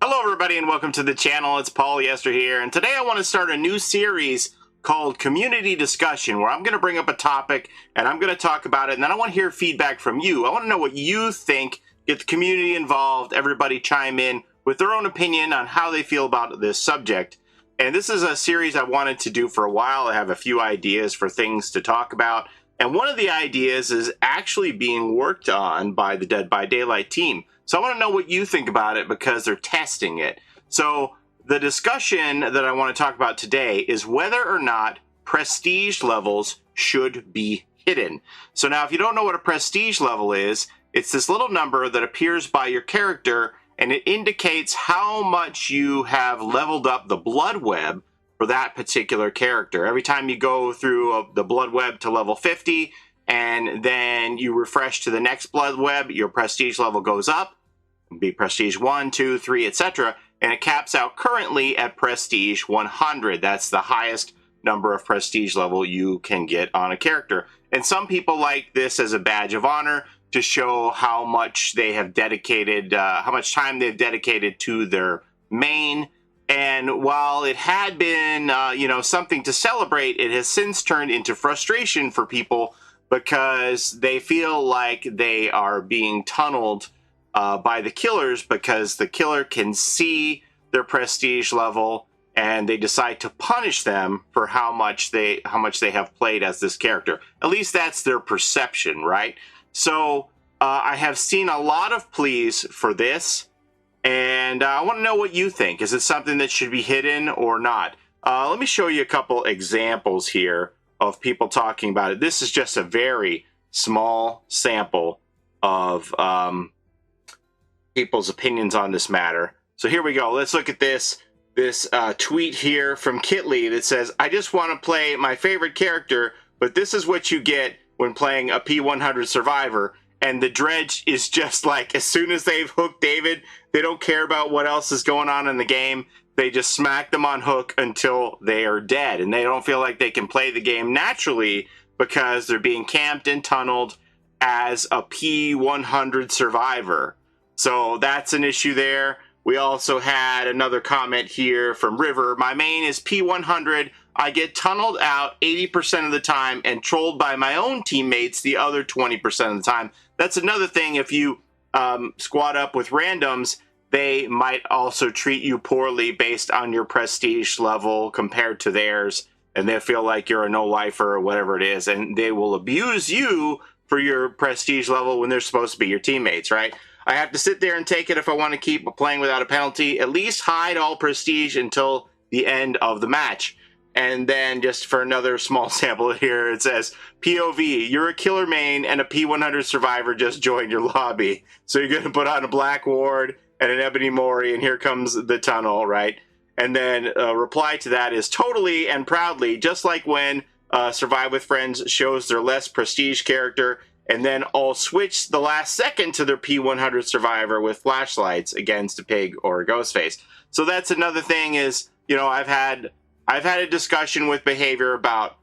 Hello everybody and welcome to the channel. It's Paulie Esther here, and today I want to start a new series called Community Discussion, where I'm going to bring up a topic and I'm going to talk about it, and then I want to hear feedback from you. I want to know what you think, get the community involved, everybody chime in with their own opinion on how they feel about this subject. And this is a series I wanted to do for a while. I have a few ideas for things to talk about, and one of the ideas is actually being worked on by the Dead by Daylight team. So I want to know what you think about it because they're testing it. So the discussion that I want to talk about today is whether or not prestige levels should be hidden. So now if you don't know what a prestige level is, it's this little number that appears by your character, and it indicates how much you have leveled up the blood web for that particular character. Every time you go through the blood web to level 50 and then you refresh to the next blood web, your prestige level goes up. Be prestige 1, 2, 3, etc. And it caps out currently at prestige 100. That's the highest number of prestige level you can get on a character. And some people like this as a badge of honor to show how much they have dedicated, how much time they've dedicated to their main. And while it had been, something to celebrate, it has since turned into frustration for people because they feel like they are being tunneled by the killers, because the killer can see their prestige level and they decide to punish them for how much they have played as this character. At least that's their perception, right? So I have seen a lot of pleas for this, and I want to know what you think. Is it something that should be hidden or not? Let me show you a couple examples here of people talking about it. This is just a very small sample of people's opinions on this matter. So here we go. Let's look at this tweet here from Kitley that says, "I just want to play my favorite character, but this is what you get when playing a P100 Survivor." And the dredge is just like, as soon as they've hooked David, they don't care about what else is going on in the game. They just smack them on hook until they are dead. And they don't feel like they can play the game naturally because they're being camped and tunneled as a P100 Survivor. So that's an issue there. We also had another comment here from River. "My main is P100. I get tunneled out 80% of the time and trolled by my own teammates the other 20% of the time." That's another thing. If you squad up with randoms, they might also treat you poorly based on your prestige level compared to theirs, and they feel like you're a no-lifer or whatever it is, and they will abuse you for your prestige level when they're supposed to be your teammates, right? I have to sit there and take it if I want to keep playing without a penalty. At least hide all prestige until the end of the match. And then just for another small sample here, it says, "POV, you're a killer main and a P100 Survivor just joined your lobby. So you're going to put on a Black Ward and an Ebony Mori, and here comes the tunnel," right? And then a reply to that is, "Totally and proudly, just like when Survive with Friends shows their less prestige character, and then all switch the last second to their P100 Survivor with flashlights against a pig or a ghost face." So that's another thing is, I've had a discussion with Behavior about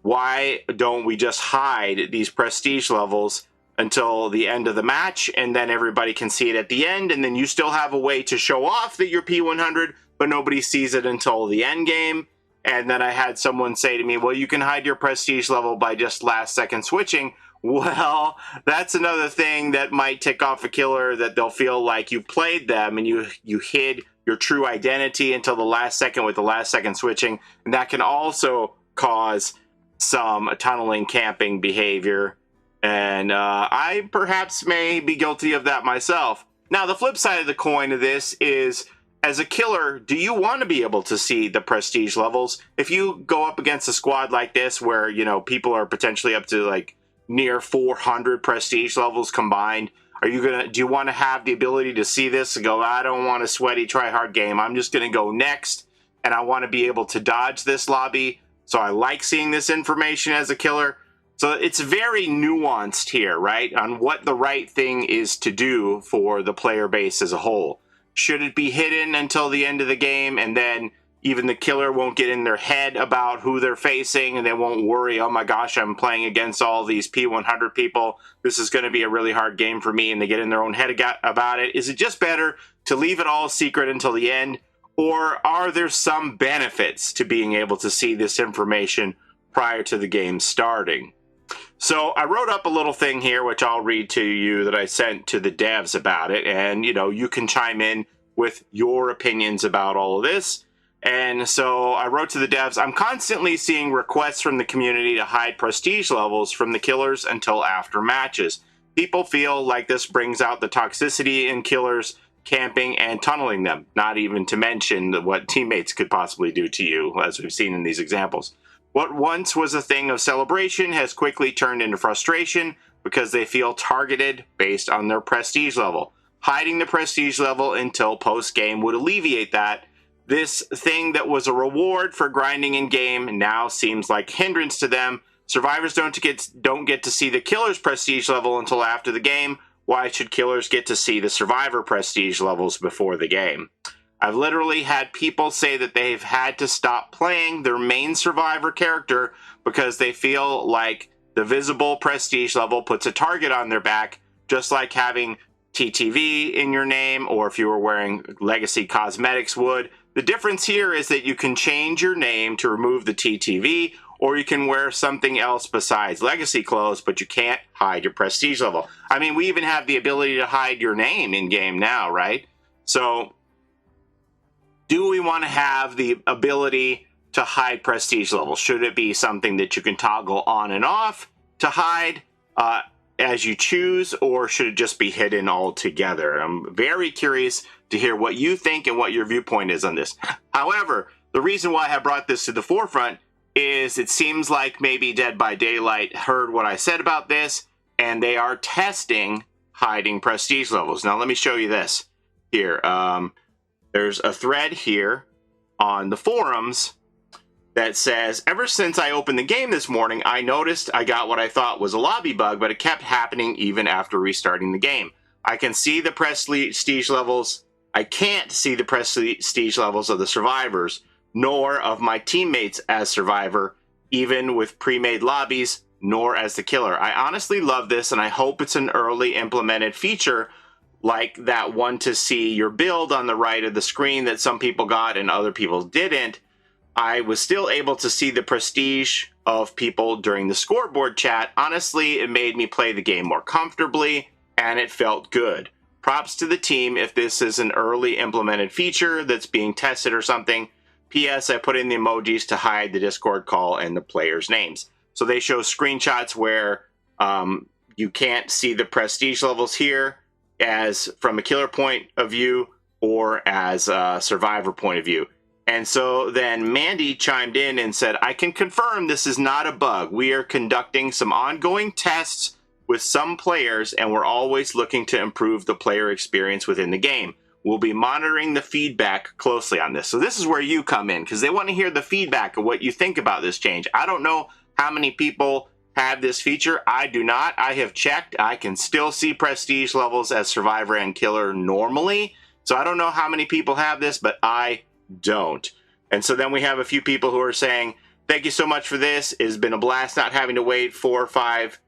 why don't we just hide these prestige levels until the end of the match, and then everybody can see it at the end, and then you still have a way to show off that you're P100, but nobody sees it until the end game. And then I had someone say to me, "Well, you can hide your prestige level by just last second switching." Well, that's another thing that might tick off a killer, that they'll feel like you played them and you hid your true identity until the last second with the last second switching. And that can also cause some tunneling, camping behavior. And I perhaps may be guilty of that myself. Now, the flip side of the coin of this is, as a killer, do you want to be able to see the prestige levels? If you go up against a squad like this where, people are potentially up to like near 400 prestige levels combined, do you want to have the ability to see this and go, "I don't want a sweaty try-hard game. I'm just going to go next, and I want to be able to dodge this lobby. So I like seeing this information as a killer." So it's very nuanced here, right, on what the right thing is to do for the player base as a whole. Should it be hidden until the end of the game, and then Even the killer won't get in their head about who they're facing, and they won't worry, oh my gosh, I'm playing against all these P100 people. This is going to be a really hard game for me, and they get in their own head about it. Is it just better to leave it all secret until the end, or are there some benefits to being able to see this information prior to the game starting? So I wrote up a little thing here, which I'll read to you, that I sent to the devs about it, and you can chime in with your opinions about all of this. And so I wrote to the devs, I'm constantly seeing requests from the community to hide prestige levels from the killers until after matches. People feel like this brings out the toxicity in killers camping and tunneling them, not even to mention what teammates could possibly do to you, as we've seen in these examples. What once was a thing of celebration has quickly turned into frustration because they feel targeted based on their prestige level. Hiding the prestige level until post-game would alleviate that. This thing that was a reward for grinding in game now seems like a hindrance to them. Survivors don't get to see the killer's prestige level until after the game. Why should killers get to see the survivor prestige levels before the game? I've literally had people say that they've had to stop playing their main survivor character because they feel like the visible prestige level puts a target on their back, just like having TTV in your name, or if you were wearing Legacy Cosmetics would. The difference here is that you can change your name to remove the TTV, or you can wear something else besides Legacy clothes, but you can't hide your prestige level. I mean, we even have the ability to hide your name in-game now, right? So, do we want to have the ability to hide prestige levels? Should it be something that you can toggle on and off to hide as you choose, or should it just be hidden altogether? I'm very curious to hear what you think and what your viewpoint is on this. However, the reason why I brought this to the forefront is it seems like maybe Dead by Daylight heard what I said about this, and they are testing hiding prestige levels. Now, let me show you this here. There's a thread here on the forums that says, ever since I opened the game this morning, I noticed I got what I thought was a lobby bug, but it kept happening even after restarting the game. I can see the prestige levels. I can't see the prestige levels of the survivors, nor of my teammates as survivor, even with pre-made lobbies, nor as the killer. I honestly love this, and I hope it's an early implemented feature like that one to see your build on the right of the screen that some people got and other people didn't. I was still able to see the prestige of people during the scoreboard chat. Honestly, it made me play the game more comfortably, and it felt good. Props to the team if this is an early implemented feature that's being tested or something. P.S. I put in the emojis to hide the Discord call and the players' names. So they show screenshots where you can't see the prestige levels here as from a killer point of view or as a survivor point of view. And so then Mandy chimed in and said, I can confirm this is not a bug. We are conducting some ongoing tests with some players, and we're always looking to improve the player experience within the game. We'll be monitoring the feedback closely on this. So this is where you come in, because they want to hear the feedback of what you think about this change. I don't know how many people have this feature. I do not. I have checked. I can still see prestige levels as survivor and killer normally. So I don't know how many people have this, but I don't. And so then we have a few people who are saying, thank you so much for this. It's been a blast not having to wait for 4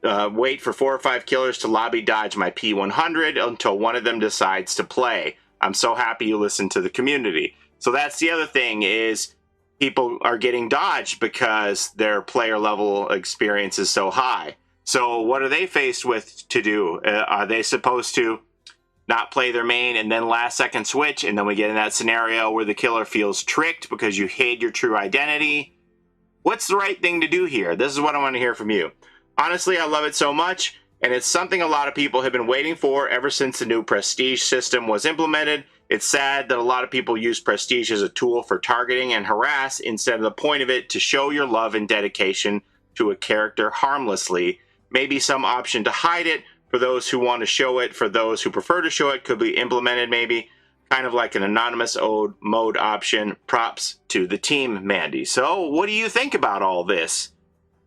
or 5 killers to lobby dodge my P100 until one of them decides to play. I'm so happy you listened to the community. So that's the other thing, is people are getting dodged because their player level experience is so high. So what are they faced with to do? Are they supposed to not play their main and then last second switch, and then we get in that scenario where the killer feels tricked because you hid your true identity? What's the right thing to do here? This is what I want to hear from you. Honestly, I love it so much, and it's something a lot of people have been waiting for ever since the new prestige system was implemented. It's sad that a lot of people use prestige as a tool for targeting and harass instead of the point of it to show your love and dedication to a character harmlessly. Maybe some option to hide it for those who want to show it, for those who prefer to show it, could be implemented maybe. Kind of like an anonymous mode option. Props to the team, Mandy. So what do you think about all this?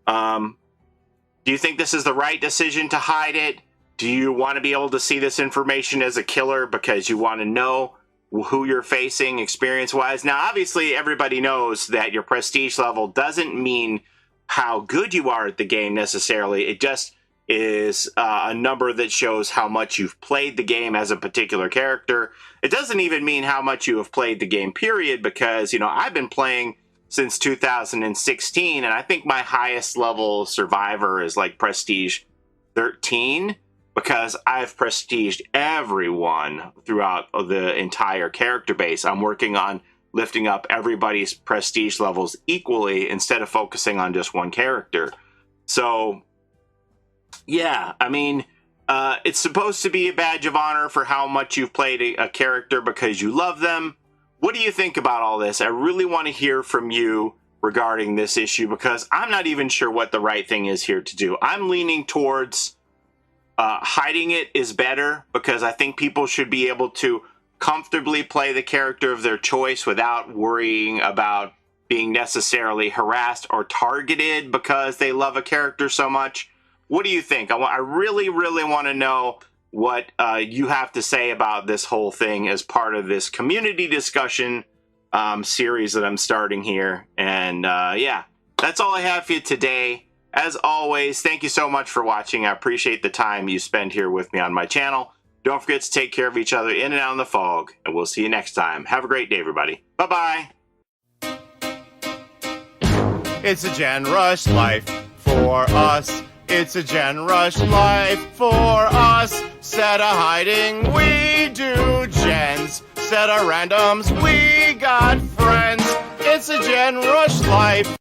Do you think this is the right decision to hide it? Do you want to be able to see this information as a killer because you want to know who you're facing experience-wise. Now, obviously, everybody knows that your prestige level doesn't mean how good you are at the game necessarily. It just is a number that shows how much you've played the game as a particular character. It doesn't even mean how much you have played the game, period, because, you know, I've been playing since 2016, and I think my highest level survivor is like prestige 13, because I've prestiged everyone throughout the entire character base. I'm working on lifting up everybody's prestige levels equally instead of focusing on just one character. So, yeah, I mean, it's supposed to be a badge of honor for how much you've played a character because you love them. What do you think about all this? I really want to hear from you regarding this issue because I'm not even sure what the right thing is here to do. I'm leaning towards hiding it is better because I think people should be able to comfortably play the character of their choice without worrying about being necessarily harassed or targeted because they love a character so much. What do you think? I really, really want to know what you have to say about this whole thing as part of this community discussion series that I'm starting here. And yeah, that's all I have for you today. As always, thank you so much for watching. I appreciate the time you spend here with me on my channel. Don't forget to take care of each other in and out in the fog, and we'll see you next time. Have a great day, everybody. Bye-bye. It's a Gen Rush life for us. It's a Gen Rush life for us. Set a hiding, we do gens. Set a randoms, we got friends. It's a Gen Rush life.